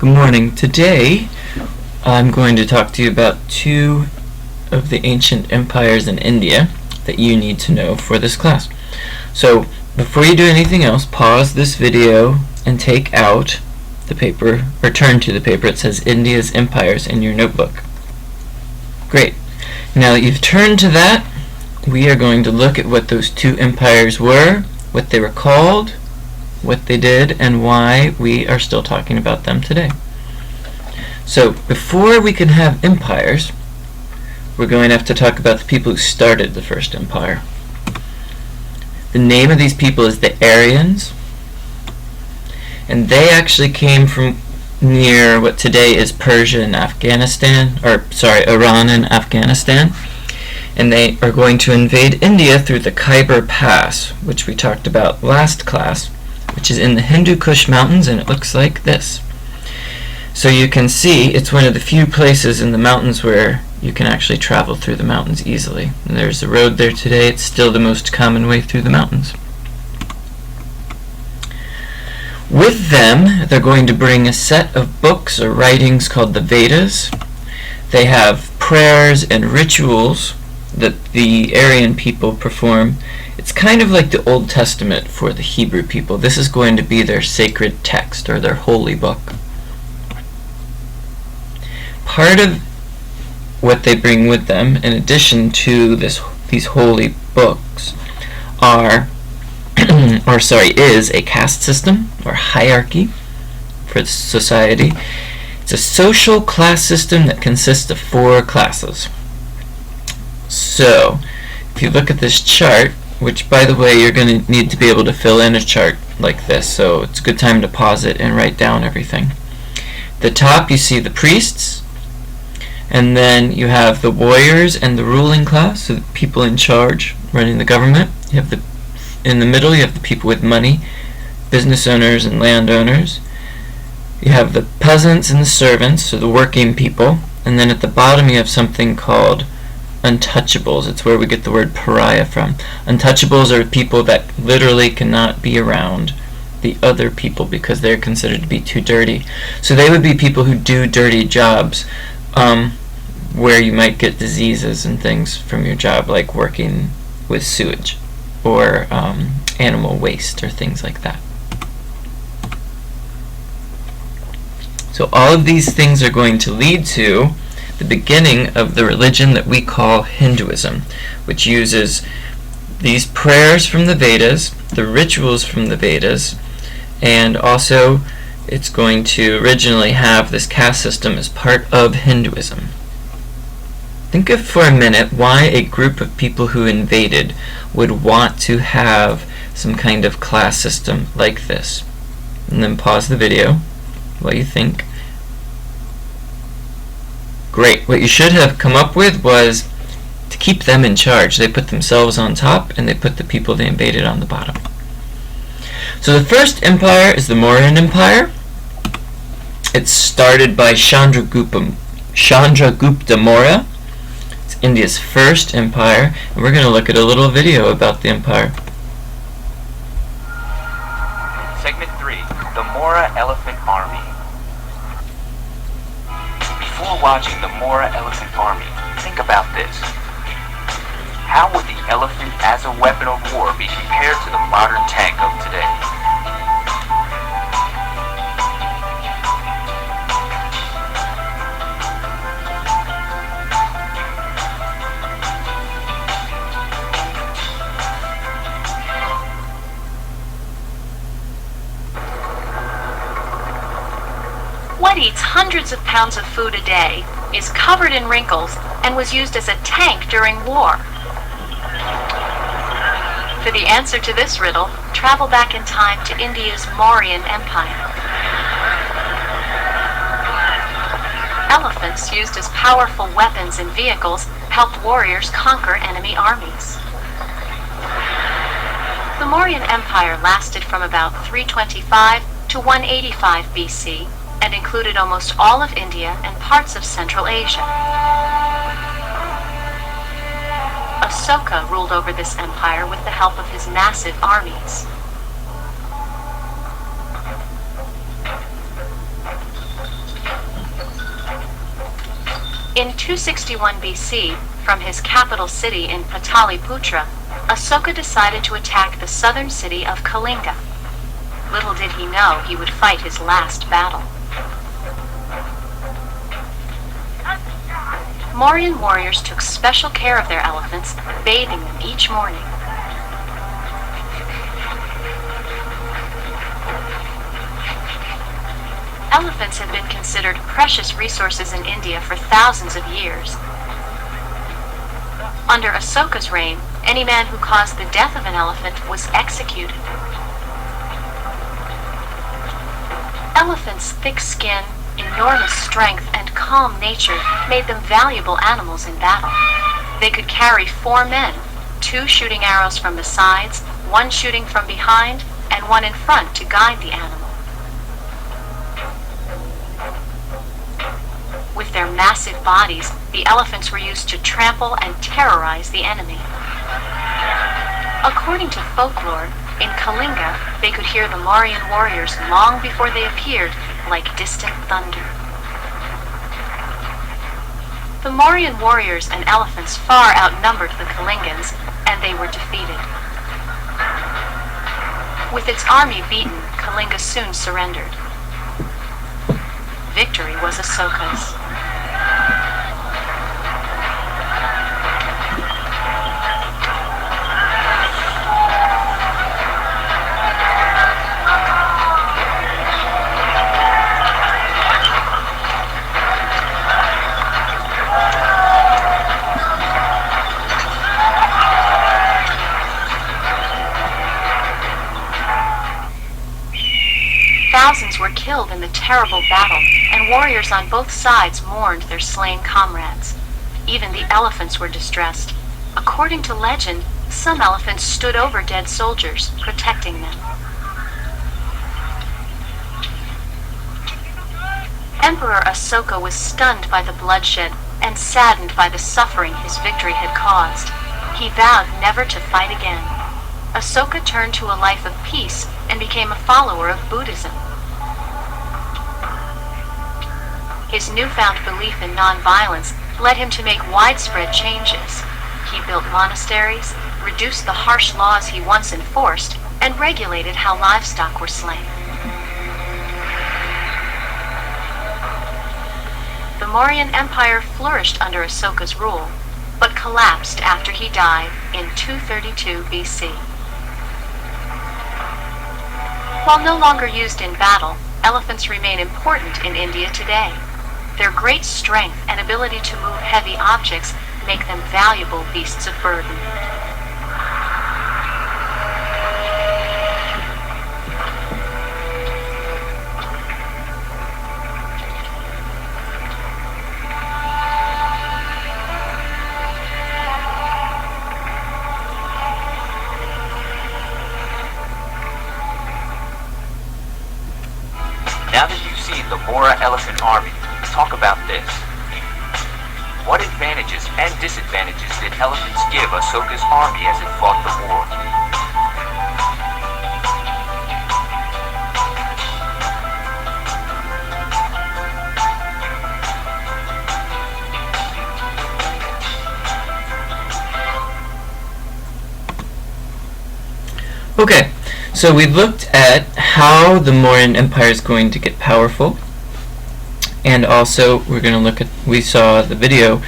Good morning. Today I'm going to talk to you about two of the ancient empires in India that you need to know for this class. So before you do anything else, pause this video and take out the paper, or turn to the paper. It says India's Empires in your notebook. Great. Now that you've turned to that, we are going to look at what those two empires were, what they were called, what they did, and why we are still talking about them today. So before we can have empires, we're going to have to talk about the people who started the first empire. The name of these people is the Aryans, and they actually came from near what today is Persia and Afghanistan, Iran and Afghanistan, and they are going to invade India through the Khyber Pass, which we talked about last class, which is in the Hindu Kush Mountains, and it looks like this. So you can see it's one of the few places in the mountains where you can actually travel through the mountains easily. And there's a road there today. It's still the most common way through the mountains. With them, they're going to bring a set of books or writings called the Vedas. They have prayers and rituals that the Aryan people perform. It's kind of like the Old Testament for the Hebrew people. This is going to be their sacred text, or their holy book. Part of what they bring with them, in addition to these holy books, is a caste system, or hierarchy, for society. It's a social class system that consists of 4 classes. So, if you look at this chart, which, by the way, you're going to need to be able to fill in a chart like this, so it's a good time to pause it and write down everything. At the top, you see the priests, and then you have the warriors and the ruling class, so the people in charge running the government. You have in the middle, you have the people with money, business owners and landowners. You have the peasants and the servants, so the working people, and then at the bottom you have something called untouchables. It's where we get the word pariah from. Untouchables are people that literally cannot be around the other people because they're considered to be too dirty. So they would be people who do dirty jobs, where you might get diseases and things from your job, like working with sewage or animal waste or things like that. So all of these things are going to lead to the beginning of the religion that we call Hinduism, which uses these prayers from the Vedas, the rituals from the Vedas, and also it's going to originally have this caste system as part of Hinduism. Think of for a minute why a group of people who invaded would want to have some kind of class system like this. And then pause the video. What do you think? Great. What you should have come up with was to keep them in charge. They put themselves on top, and they put the people they invaded on the bottom. So the first empire is the Mauryan Empire. It's started by Chandragupta Maurya. It's India's first empire, and we're going to look at a little video about the empire. Segment 3, the Maurya Elephant Army. Before watching the Maurya Elephant Army, think about this. How would the elephant as a weapon of war be compared to the modern tank of today? What eats hundreds of pounds of food a day, is covered in wrinkles, and was used as a tank during war? For the answer to this riddle, travel back in time to India's Mauryan Empire. Elephants, used as powerful weapons and vehicles, helped warriors conquer enemy armies. The Mauryan Empire lasted from about 325 to 185 BC, and included almost all of India and parts of Central Asia. Asoka ruled over this empire with the help of his massive armies. In 261 BC, from his capital city in Pataliputra, Asoka decided to attack the southern city of Kalinga. Little did he know he would fight his last battle. Mauryan warriors took special care of their elephants, bathing them each morning. Elephants had been considered precious resources in India for thousands of years. Under Asoka's reign, any man who caused the death of an elephant was executed. Elephants' thick skin, enormous strength, and calm nature made them valuable animals in battle. They could carry 4 men, 2 shooting arrows from the sides, 1 shooting from behind, and 1 in front to guide the animal. With their massive bodies, the elephants were used to trample and terrorize the enemy. According to folklore, in Kalinga, they could hear the Mauryan warriors long before they appeared, like distant thunder. The Mauryan warriors and elephants far outnumbered the Kalingans, and they were defeated. With its army beaten, Kalinga soon surrendered. Victory was Asoka's. Thousands were killed in the terrible battle, and warriors on both sides mourned their slain comrades. Even the elephants were distressed. According to legend, some elephants stood over dead soldiers, protecting them. Emperor Asoka was stunned by the bloodshed and saddened by the suffering his victory had caused. He vowed never to fight again. Asoka turned to a life of peace and became a follower of Buddhism. His newfound belief in nonviolence led him to make widespread changes. He built monasteries, reduced the harsh laws he once enforced, and regulated how livestock were slain. The Mauryan Empire flourished under Asoka's rule, but collapsed after he died in 232 BC. While no longer used in battle, elephants remain important in India today. Their great strength and ability to move heavy objects make them valuable beasts of burden. Now that you've seen the Mora elephant army, talk about this. What advantages and disadvantages did elephants give Asoka's army as it fought the war? Okay, so we looked at how the Mauryan Empire is going to get powerful, and also we're going to look at, we saw the video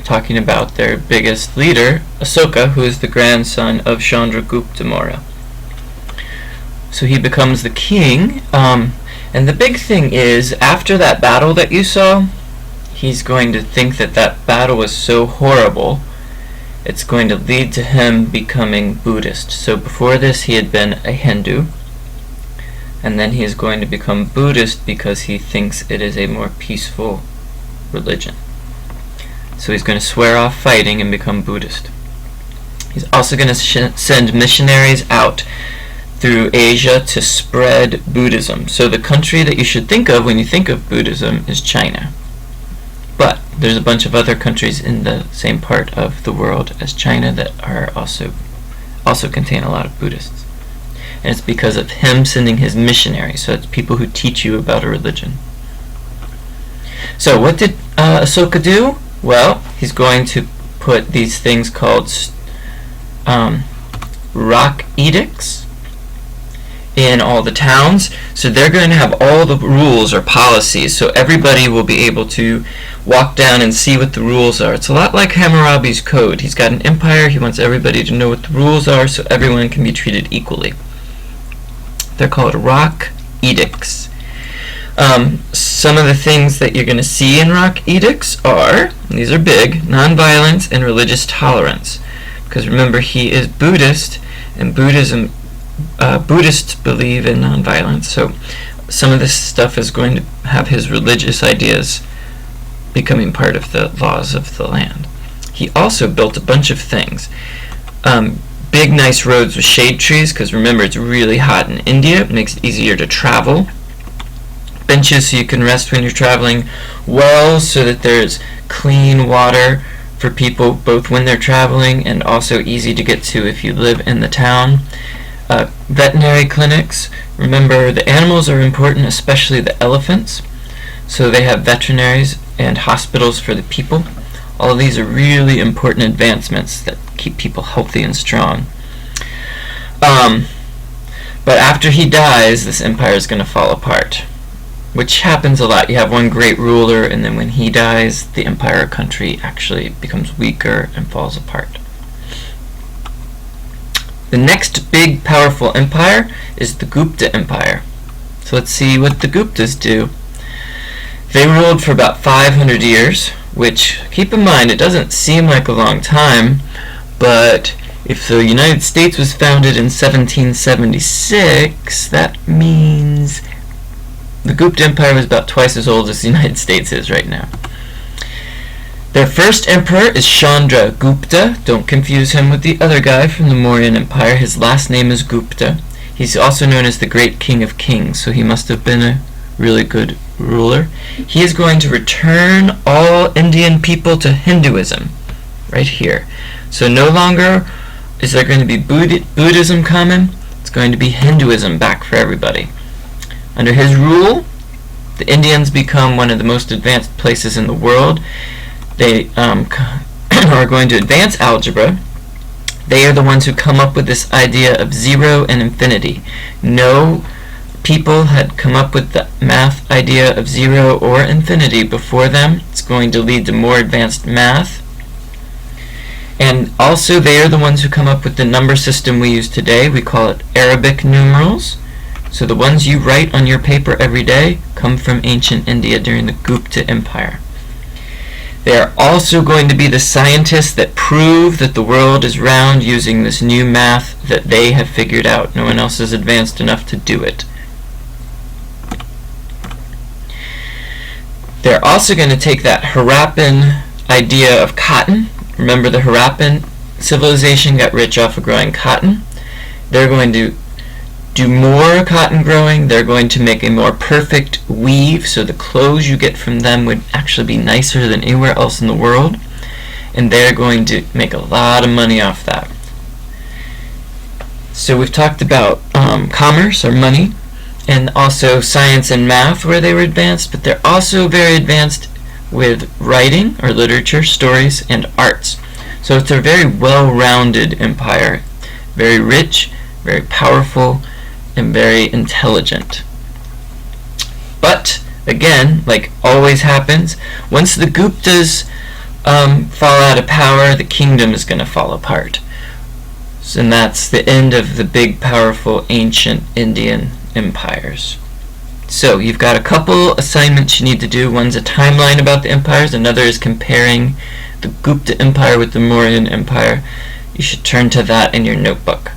talking about their biggest leader, Asoka, who is the grandson of Chandragupta Maurya. So he becomes the king, and the big thing is, after that battle that you saw, he's going to think that that battle was so horrible, it's going to lead to him becoming Buddhist. So before this he had been a Hindu, and then he is going to become Buddhist because he thinks it is a more peaceful religion. So he's going to swear off fighting and become Buddhist. He's also going to send missionaries out through Asia to spread Buddhism. So the country that you should think of when you think of Buddhism is China. But there's a bunch of other countries in the same part of the world as China that are also contain a lot of Buddhists. And it's because of him sending his missionaries, so it's people who teach you about a religion. So what did Asoka do? Well, he's going to put these things called rock edicts in all the towns. So they're going to have all the rules or policies, so everybody will be able to walk down and see what the rules are. It's a lot like Hammurabi's code. He's got an empire, he wants everybody to know what the rules are so everyone can be treated equally. They're called rock edicts. Some of the things that you're going to see in rock edicts are, these are big, nonviolence and religious tolerance. Because remember, he is Buddhist, and Buddhists believe in nonviolence, so some of this stuff is going to have his religious ideas becoming part of the laws of the land. He also built a bunch of things. Big, nice roads with shade trees, because remember, it's really hot in India. It makes it easier to travel. Benches so you can rest when you're traveling. Wells so that there's clean water for people both when they're traveling and also easy to get to if you live in the town. Veterinary clinics. Remember, the animals are important, especially the elephants. So they have veterinaries and hospitals for the people. All of these are really important advancements that keep people healthy and strong. But after he dies, this empire is going to fall apart, which happens a lot. You have one great ruler, and then when he dies, the empire or country actually becomes weaker and falls apart. The next big, powerful empire is the Gupta Empire. So let's see what the Guptas do. They ruled for about 500 years, which, keep in mind, it doesn't seem like a long time, but if the United States was founded in 1776, that means the Gupta Empire was about twice as old as the United States is right now. Their first emperor is Chandragupta. Don't confuse him with the other guy from the Mauryan Empire. His last name is Gupta. He's also known as the Great King of Kings, so he must have been a really good ruler. He is going to return all Indian people to Hinduism, right here. So no longer is there going to be Buddhism common. It's going to be Hinduism back for everybody. Under his rule, the Indians become one of the most advanced places in the world. They are going to advance algebra. They are the ones who come up with this idea of zero and infinity. No people had come up with the math idea of zero or infinity before them. It's going to lead to more advanced math. And also they are the ones who come up with the number system we use today. We call it Arabic numerals. So the ones you write on your paper every day come from ancient India during the Gupta Empire. They are also going to be the scientists that prove that the world is round using this new math that they have figured out. No one else is advanced enough to do it. They're also going to take that Harappan idea of cotton. Remember, the Harappan civilization got rich off of growing cotton. They're going to do more cotton growing. They're going to make a more perfect weave, so the clothes you get from them would actually be nicer than anywhere else in the world. And they're going to make a lot of money off that. So we've talked about commerce or money, and also science and math where they were advanced, but they're also very advanced with writing or literature, stories, and arts. So it's a very well-rounded empire, very rich, very powerful, and very intelligent. But again, like always happens, once the Guptas fall out of power, the kingdom is going to fall apart. And that's the end of the big, powerful, ancient Indian empires. So you've got a couple assignments you need to do. One's a timeline about the empires, another is comparing the Gupta Empire with the Mauryan Empire. You should turn to that in your notebook.